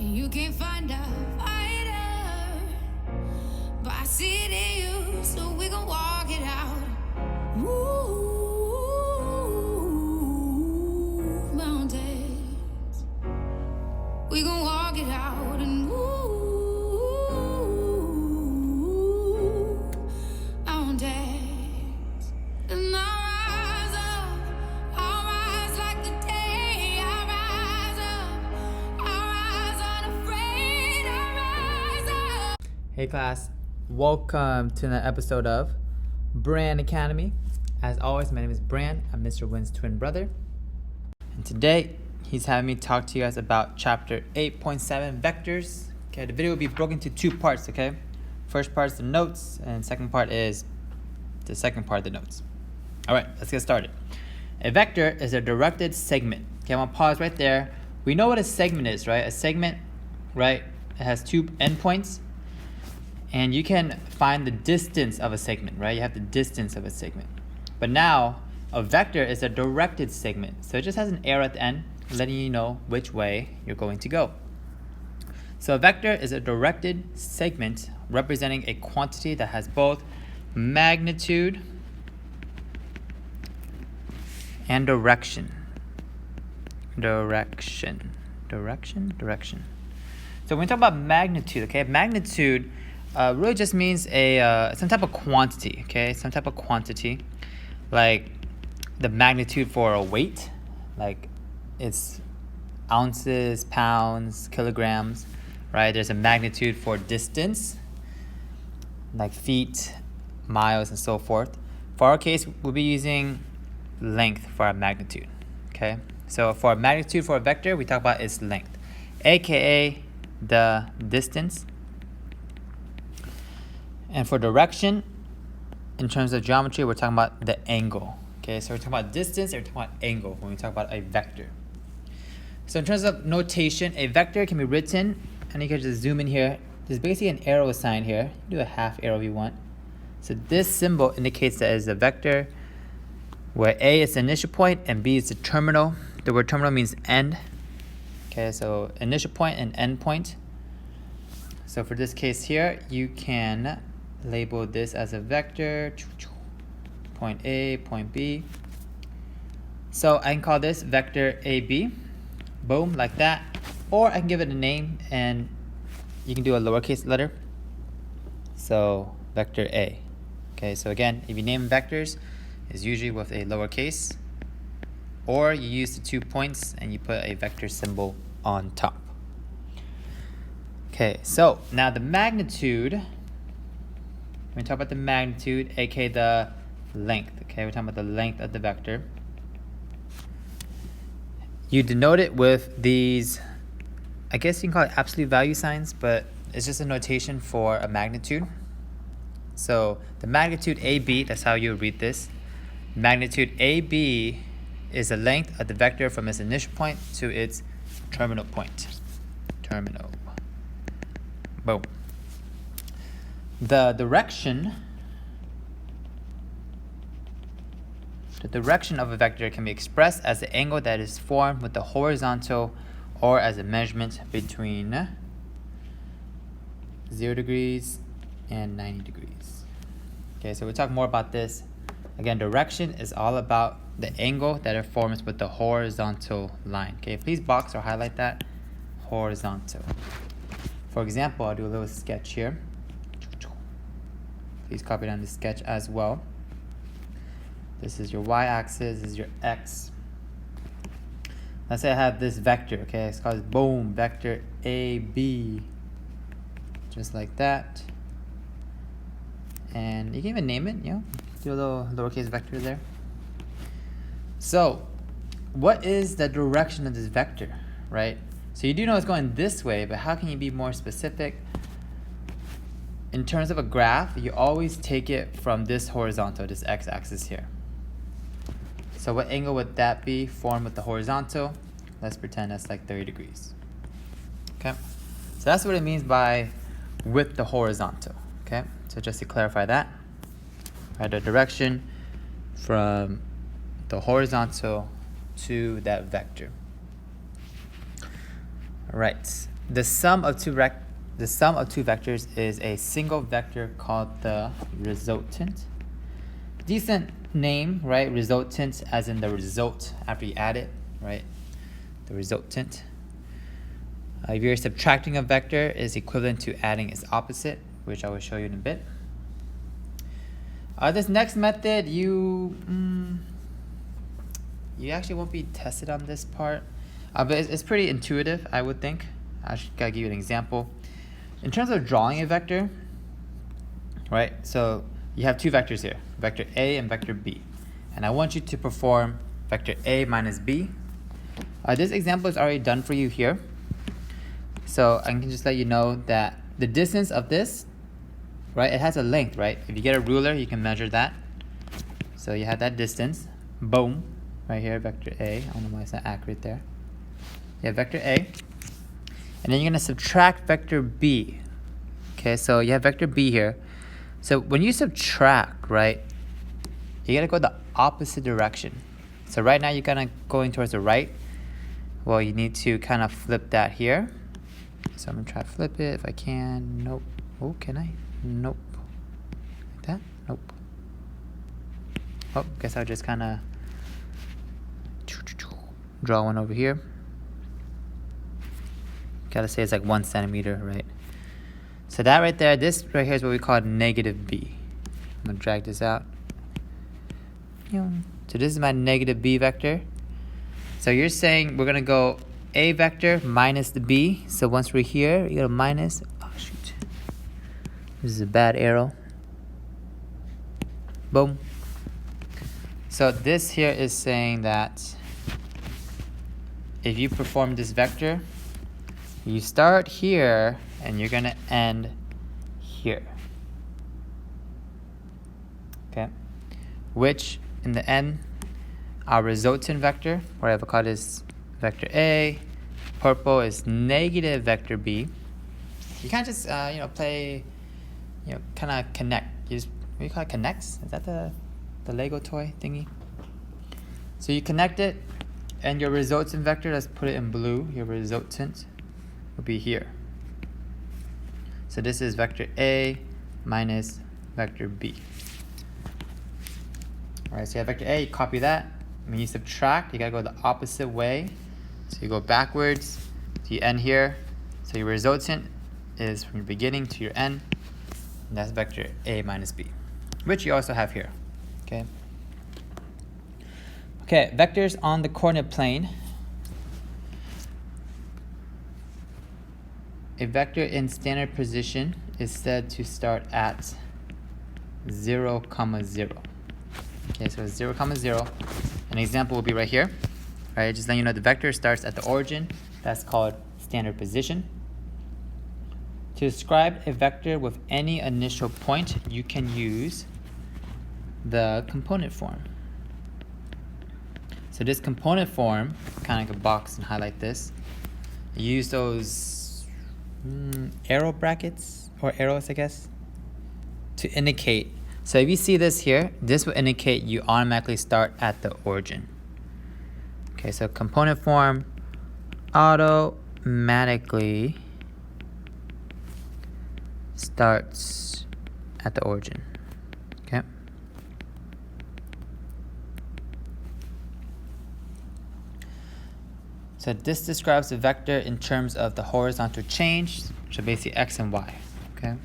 You can't find a fighter, but I see it in you, so we gon' walk it out. Move mountains. We gon' walk it out and move mountains. And I'll rise like the day. I'll rise unafraid. I'll rise up. Hey class, welcome to another episode of Brand Academy. As always, my name is Brand. I'm Mr. Wynn's twin brother. And today, he's having me talk to you guys about chapter 8.7, vectors. Okay, the video will be broken into two parts, okay? First part is the notes, and second part is the second part of the notes. All right, let's get started. A vector is a directed segment. Okay, I'm gonna pause right there. We know what a segment is, right? A segment, right? It has two endpoints. And you can find the distance of a segment, right? You have the distance of a segment. But now, a vector is a directed segment. So it just has an arrow at the end, letting you know which way you're going to go. So a vector is a directed segment representing a quantity that has both magnitude and direction. Direction. So when we talk about magnitude, okay, magnitude really just means some type of quantity, okay? Some type of quantity, like the magnitude for a weight, like it's ounces, pounds, kilograms, right? There's a magnitude for distance, like feet, miles, and so forth. For our case, we'll be using length for our magnitude, okay? So for a magnitude for a vector, we talk about its length, aka the distance. And for direction, in terms of geometry, we're talking about the angle. Okay, so we're talking about distance and we're talking about angle when we talk about a vector. So in terms of notation, a vector can be written, and you can just zoom in here. There's basically an arrow sign here. You can do a half arrow if you want. So this symbol indicates that it's a vector where A is the initial point and B is the terminal. The word terminal means end. Okay, so initial point and end point. So for this case here, you can label this as a vector, point A, point B. So I can call this vector AB, boom, like that. Or I can give it a name and you can do a lowercase letter. So vector A. Okay, so again, if you name vectors, it's usually with a lowercase. Or you use the 2 points and you put a vector symbol on top. Okay, so now the magnitude, when we talk about the magnitude, aka the length, okay, we're talking about the length of the vector. You denote it with these, I guess you can call it absolute value signs, but it's just a notation for a magnitude. So the magnitude AB, that's how you read this. Magnitude AB is the length of the vector from its initial point to its terminal point. Terminal. Boom. The direction of a vector can be expressed as the angle that is formed with the horizontal or as a measurement between 0 degrees and 90 degrees. Okay, so we'll talk more about this. Again, direction is all about the angle that it forms with the horizontal line. Okay, please box or highlight that. Horizontal. For example, I'll do a little sketch here. Please copy down the sketch as well. This is your y-axis, this is your x. Let's say I have this vector, okay? It's called boom, vector AB. Just like that. And you can even name it, you know, do a little lowercase vector there. So, what is the direction of this vector, right? So you do know it's going this way, but how can you be more specific? In terms of a graph, you always take it from this horizontal, this x-axis here. So what angle would that be formed with the horizontal? Let's pretend that's like 30 degrees. Okay, so that's what it means by with the horizontal. Okay, so just to clarify that, right, the direction from the horizontal to that vector. All right, the sum of two vectors is a single vector called the resultant. Decent name, right? Resultant, as in the result after you add it, right? The resultant. If you're subtracting a vector, is equivalent to adding its opposite, which I will show you in a bit. This next method, you actually won't be tested on this part, but it's pretty intuitive, I would think. I should gotta give you an example. In terms of drawing a vector, right? So you have two vectors here, vector A and vector B. And I want you to perform vector A minus B. This example is already done for you here. So I can just let you know that the distance of this, right, it has a length, right? If you get a ruler, you can measure that. So you have that distance, boom, right here, vector A. I don't know why it's not accurate there. You have vector A. And then you're going to subtract vector B. Okay, so you have vector B here. So when you subtract, right, you got to go the opposite direction. So right now you're kind of going towards the right. Well, you need to kind of flip that here. So I'm going to try to flip it if I can. Nope. Oh, can I? Nope. Like that? Nope. Oh, guess I'll just kind of draw one over here. Gotta say it's like 1 centimeter, right? So that right there, this right here is what we call negative B. I'm gonna drag this out. So this is my negative B vector. So you're saying we're gonna go A vector minus the B. So once we're here, you go minus, oh shoot. This is a bad arrow. Boom. So this here is saying that if you perform this vector, you start here and you're going to end here. Okay? Which in the end, our resultant vector, whatever I call this vector A, purple is negative vector B. You can't just play, kind of connect. You just, what do you call it, connects? Is that the Lego toy thingy? So you connect it, and your resultant vector, let's put it in blue, your resultant will be here. So this is vector A minus vector B. Alright, so you have vector A, you copy that. When you subtract, you gotta go the opposite way. So you go backwards to your end here. So your resultant is from your beginning to your end. And that's vector A minus B, which you also have here. Okay. Okay, vectors on the coordinate plane. A vector in standard position is said to start at 0, 0. Okay, so 0, 0. An example will be right here. All right, just letting you know the vector starts at the origin. That's called standard position. To describe a vector with any initial point, you can use the component form. So this component form, kind of like a box and highlight this. Use those arrow brackets or arrows, I guess, to indicate. So if you see this here, this will indicate you automatically start at the origin. Okay, so component form automatically starts at the origin. Okay. So this describes the vector in terms of the horizontal change, so basically x and y. Okay.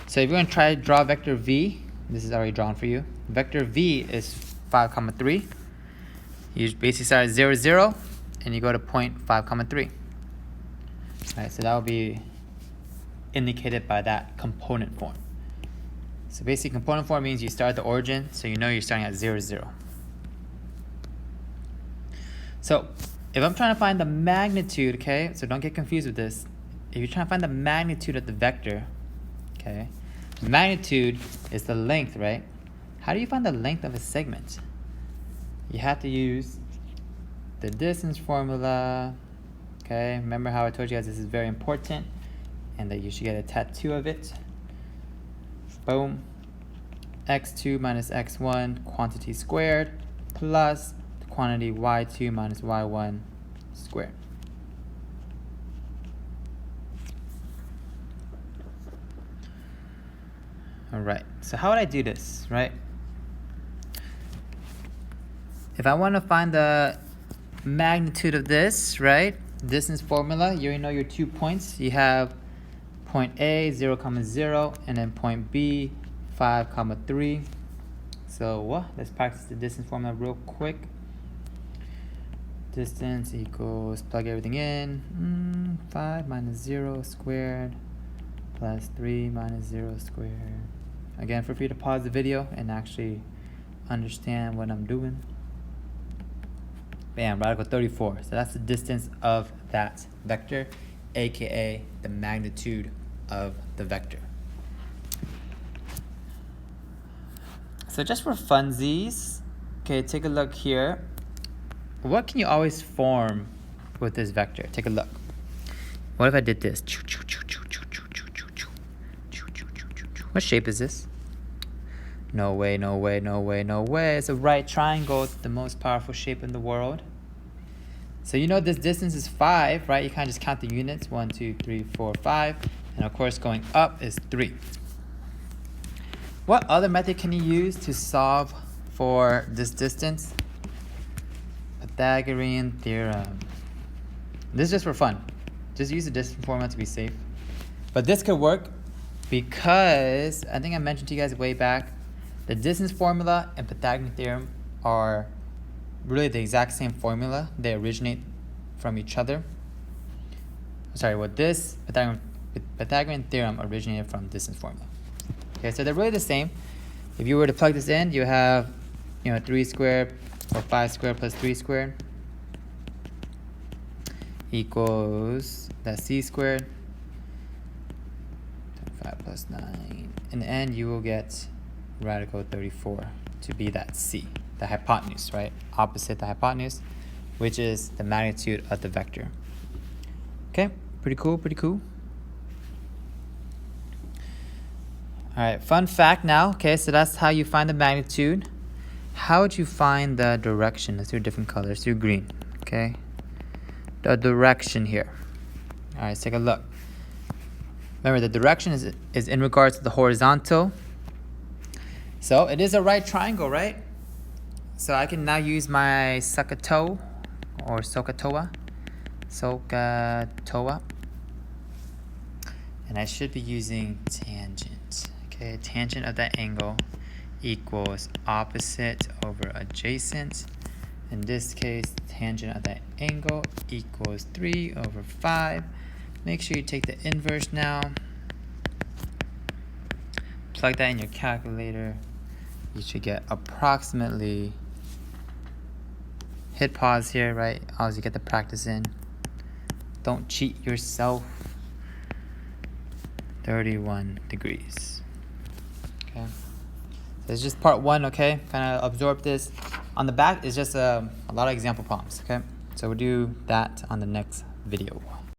So if you're going to try to draw vector v, this is already drawn for you. Vector v is 5, 3. You basically start at 0, 0, and you go to point 5, 3. All right, so that will be indicated by that component form. So basically, component form means you start at the origin, so you know you're starting at 0, 0. So if I'm trying to find the magnitude, okay, so don't get confused with this. If you're trying to find the magnitude of the vector, okay, magnitude is the length, right? How do you find the length of a segment? You have to use the distance formula, okay? Remember how I told you guys this is very important and that you should get a tattoo of it. Boom. x2 minus x1 quantity squared plus the quantity y2 minus y1 squared. All right, so how would I do this, right? If I want to find the magnitude of this, right? Distance formula, you already know your 2 points. You have point A, 0, 0, and then point B, 5, 3. So let's practice the distance formula real quick. Distance equals, plug everything in, 5 minus 0 squared plus 3 minus 0 squared. Again, feel free to pause the video and actually understand what I'm doing. Bam, radical 34. So that's the distance of that vector, aka the magnitude of the vector. So just for funsies, okay, take a look here. What can you always form with this vector? Take a look. What if I did this? What shape is this? No way, no way, no way, no way. It's a right triangle. It's the most powerful shape in the world. So you know this distance is 5, right? You kind of just count the units. 1, 2, 3, 4, 5. And of course, going up is 3. What other method can you use to solve for this distance? Pythagorean theorem. This is just for fun. Just use the distance formula to be safe. But this could work because I think I mentioned to you guys way back, the distance formula and Pythagorean theorem are really the exact same formula. They originate from each other. Sorry, this Pythagorean theorem originated from distance formula. Okay, so they're really the same. If you were to plug this in, you have 3 squared or 5 squared plus 3 squared equals that c squared. 5 plus 9. In the end, you will get radical 34 to be that c, the hypotenuse, right? Opposite the hypotenuse, which is the magnitude of the vector. Okay, pretty cool, pretty cool. All right, fun fact now. Okay, so that's how you find the magnitude. How would you find the direction? Let's do different colors. Let's do green, okay? The direction here. All right, let's take a look. Remember, the direction is in regards to the horizontal. So it is a right triangle, right? So I can now use my SOHCAHTOA or SOHCAHTOA. And I should be using tangent. Okay, tangent of that angle equals opposite over adjacent. In this case, tangent of that angle equals 3 over 5. Make sure you take the inverse now. Plug that in your calculator. You should get approximately, hit pause here, right? As you get the practice in. Don't cheat yourself. 31 degrees. Okay. So it's just part 1, okay? Kind of absorb this. On the back is just a lot of example problems, okay? So we'll do that on the next video.